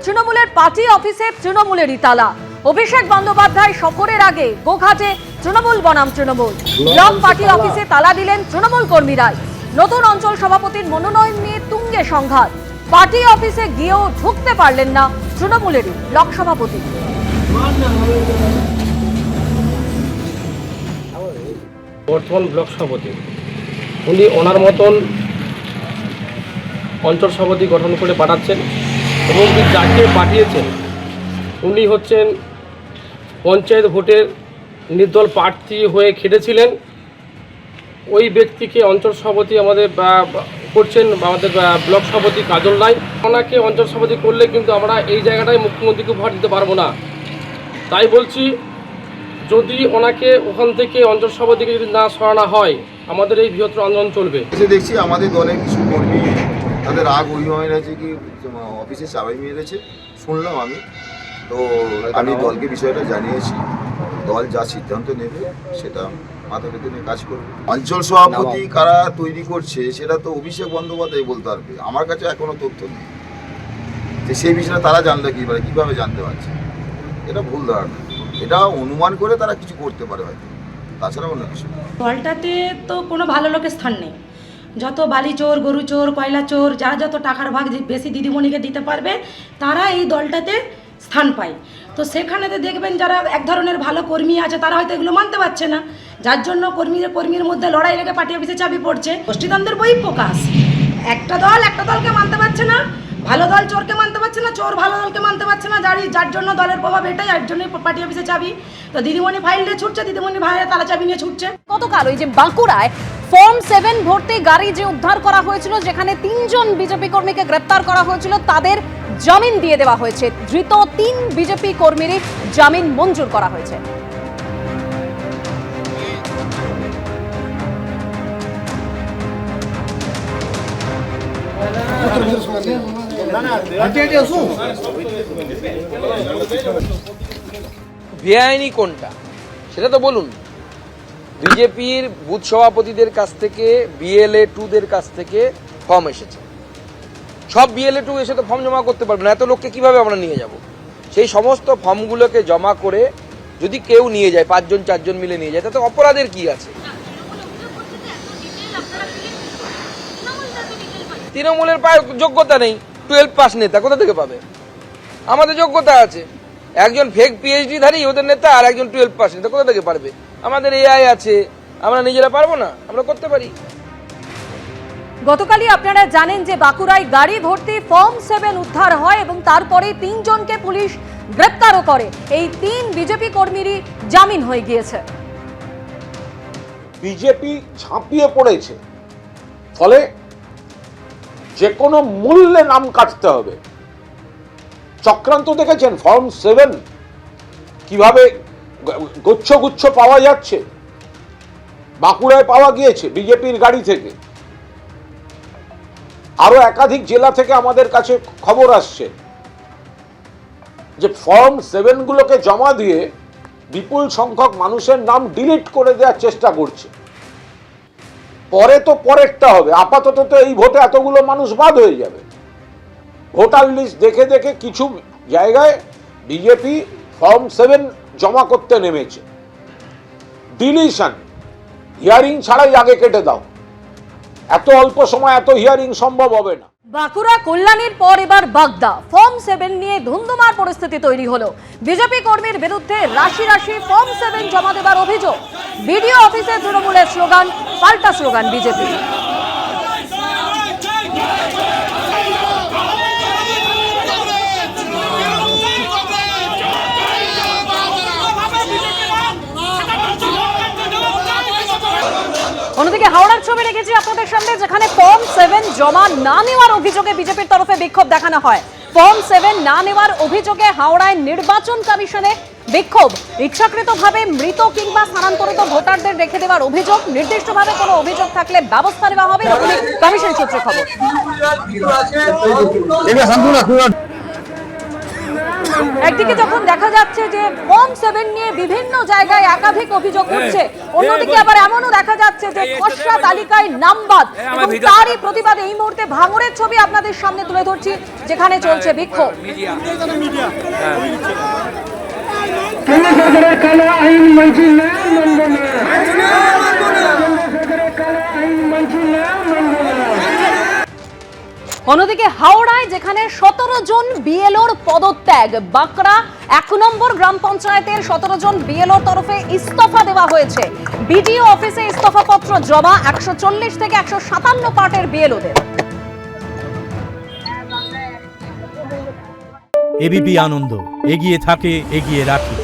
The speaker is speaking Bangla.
তৃণমূলের পার্টি অফিসে তৃণমূলেরই তালা। অভিষেক বন্দ্যোপাধ্যায় সফরের আগে গোঘাটে তৃণমূল বনাম তৃণমূল। ব্লক পার্টি অফিসে তালা দিলেন তৃণমূল কর্মীরাই। নতুন অঞ্চল সভাপতির মনোনয়ন নিয়ে তুঙ্গে সংঘাত। পার্টি অফিসে গিয়েও ঢুকতে পারলেন না তৃণমূলেরই ব্লক সভাপতি। বর্তমান ব্লক সভাপতি উনি ওনার মতন অঞ্চল সভাপতি গঠন করে পাঠাচ্ছেন এবং যাকে পাঠিয়েছেন উনি হচ্ছেন পঞ্চায়েত ভোটের নির্দল প্রার্থী হয়ে খেটেছিলেন। ওই ব্যক্তিকে অঞ্চল সভাপতি আমাদের করছেন আমাদের ব্লক সভাপতি কাজল রায়। ওনাকে অঞ্চল সভাপতি করলে কিন্তু আমরা এই জায়গাটায় মুখ্যমন্ত্রীকে ভোট দিতে পারবো না। তাই বলছি, যদি ওনাকে ওখান থেকে অঞ্চল সভাপতিকে যদি না সরানো হয় আমাদের এই বৃহত্তর আন্দোলন চলবে। দেখছি আমাদের দলের কিছু কর্মী তাদের রাগ অভিমান আছে কি অফিসে চাবি মেরেছে শুনলাম আমি, তো আমি দলকে বিষয়টা জানিয়েছি। দল যা সিদ্ধান্ত নেবে সেটা মাথা পেতে নিয়ে কাজ করবে। অঞ্চল সভাপতি কারা তৈরি করছে সেটা তো অভিষেক বন্দ্যোপাধ্যায় বলতে পারবে। আমার কাছে এখনো তথ্য নেই যে সেই বিষয়টা তারা জানলে কীভাবে জানতে পারছে। এটা ভুল ধারণা, এটা অনুমান করে তারা কিছু করতে পারে হয়তো, তাছাড়া অন্য কিছু। দলটাতে তো কোনো ভালো লোকের স্থান নেই। যত বালি চোর, গরু চোর, কয়লা চোর, যারা যত টাকার ভাগ বেশি দিদিমণিকে দিতে পারবে তারা এই দলটাতে স্থান পায়। তো সেখানেতে দেখবেন যারা এক ধরনের ভালো কর্মী আছে তারা হয়তো এগুলো মানতে পারছে না, যার জন্য কর্মীর মধ্যে লড়াই লেগে পার্টি অফিসে চাবি পড়ছে। গোষ্ঠীদ্বন্দ্বের বহিঃপ্রকাশ। একটা দলকে মানতে পারছে না, ভালো দল চোরকে মানতে পারছে না, চোর ভালো দলকে মানতে পারছে না, যার জন্য দলের প্রভাব এটাই, এর জন্যই পার্টি অফিসে চাবি। তো দিদিমণি ফাইল নিয়ে ছুটছে, দিদিমণি ভাইয়ের তালা চাবি নিয়ে ছুটছে। গতকাল ওই যে বাঁকুড়ায় ফর্ম 7 ভর্তি গাড়ি যে উদ্ধার করা হয়েছিল, যেখানে 3 জন বিজেপি কর্মীকে গ্রেপ্তার করা হয়েছিল, তাদের জামিন দিয়ে দেওয়া হয়েছে। ধৃত 3 বিজেপি কর্মীরই জামিন মঞ্জুর করা হয়েছে। বেআইনি কোনটা সেটা তো বলুন। বিজেপির বুথ সভাপতিদের কাছ থেকে BLA 2দের কাছ থেকে ফর্ম এসেছে। সব BLA 2 এসে তো ফর্ম জমা করতে পারবে না, এত লোককে কিভাবে আমরা নিয়ে যাব? সেই সমস্ত ফর্মগুলোকে জমা করে যদি কেউ নিয়ে যায়, 5 জন 4 জন মিলে নিয়ে যায়, তাতে অপরাধের কি আছে? তৃণমূলের যোগ্যতা নেই, 12 পাস নেতা কোথা থেকে পাবে? আমাদের যোগ্যতা আছে। একজন ফেক PhD ধারী ওদের নেতা, আর একজন 12 পাস নেতা কোথা থেকে পারবে? আমাদের AI আছে, আমরা নিজেরা পারবো না? আমরা করতে পারি। গতকালই আপনারা জানেন যে বাঁকুড়ায় গাড়ি ভর্তি ফর্ম 7 উদ্ধার হয় এবং তারপরে 3 জনকে পুলিশ গ্রেপ্তারও করে। এই 3 বিজেপি কর্মীরই জামিন হয়ে গিয়েছে। বিজেপি ঝাঁপিয়ে পড়েছে, ফলে যে কোনো মূল্যে নাম কাটতে হবে। চক্রান্ত দেখেছেন ফর্ম 7 কিভাবে গুচ্ছ গুচ্ছ পাওয়া যাচ্ছে, বাঁকুড়ায় পাওয়া গিয়েছে বিজেপির গাড়ি থেকে। আরো একাধিক জেলা থেকে আমাদের কাছে খবর আসছে যে ফর্ম 7 গুলোকে জমা দিয়ে বিপুল সংখ্যক মানুষের নাম ডিলিট করে দেওয়ার চেষ্টা করছে। পরে তো পরেরটা হবে, আপাতত তো এই ভোটে এতগুলো মানুষ বাদ হয়ে যাবে। ভোটার লিস্ট দেখে দেখে কিছু জায়গায় বিজেপি ফর্ম 7 জমা করতে নেমেছে। ডিলিশন, হিয়ারিং ছাড়াই আগে কেটে দাও। এত অল্প সময় এত হিয়ারিং সম্ভব হবে না। বাঁকুড়া কল্যাণীর পর এবার বাগদা। ফর্ম 7 নিয়ে ধুন্ধুমার পরিস্থিতি তৈরি হলো। বিজেপি কর্মীর বিরুদ্ধে রাশি রাশি ফর্ম 7 জমা দেবার অভিযোগ। বিডিও অফিসে তৃণমূলের স্লোগান, পাল্টা স্লোগান বিজেপি। অন্যদিকে হাওড়ার ছবি রেখেছি আপনাদের সামনে, যেখানে ফর্ম 7 জমা না নেওয়ার অভিযোগে বিজেপির তরফে বিক্ষোভ দেখানো হয়। ফর্ম 7 না নেওয়ার অভিযোগে হাওড়ায় নির্বাচন কমিশনে বিক্ষোভ। ইচ্ছাকৃতভাবে মৃত কিংবা স্থানান্তরিত ভোটারদের রেখে দেওয়ার অভিযোগ। নির্দিষ্টভাবে কোনো অভিযোগ থাকলে ব্যবস্থা নেওয়া হবে, এরকমই কমিশন সূত্রে খবর। একদিকে যখন দেখা যাচ্ছে যে ফর্ম 7 নিয়ে বিভিন্ন জায়গায় একাধিক অভিযোগ উঠছে, অন্যদিকে আবার এমনও দেখা যাচ্ছে যে খসড়া তালিকায় নাম বাদ, এবং তারই প্রতিবাদে এই মুহূর্তে ভাঙড়ের ছবি আপনাদের সামনে তুলে ধরছি, যেখানে চলছে বিক্ষোভ। অন্যদিকে হাওড়ায় যেখানে 17 জন বিএলওর পদত্যাগ, বাঁকড়া 1 নম্বর গ্রাম পঞ্চায়েতের 17 জন বিএলওর তরফে ইস্তফা দেওয়া হয়েছে। বিডিও অফিসে ইস্তফাপত্র জমা 140 থেকে 157 পার্টের বিএলওদের। এবিপি আনন্দ, এগিয়ে থাকে, এগিয়ে রাখে।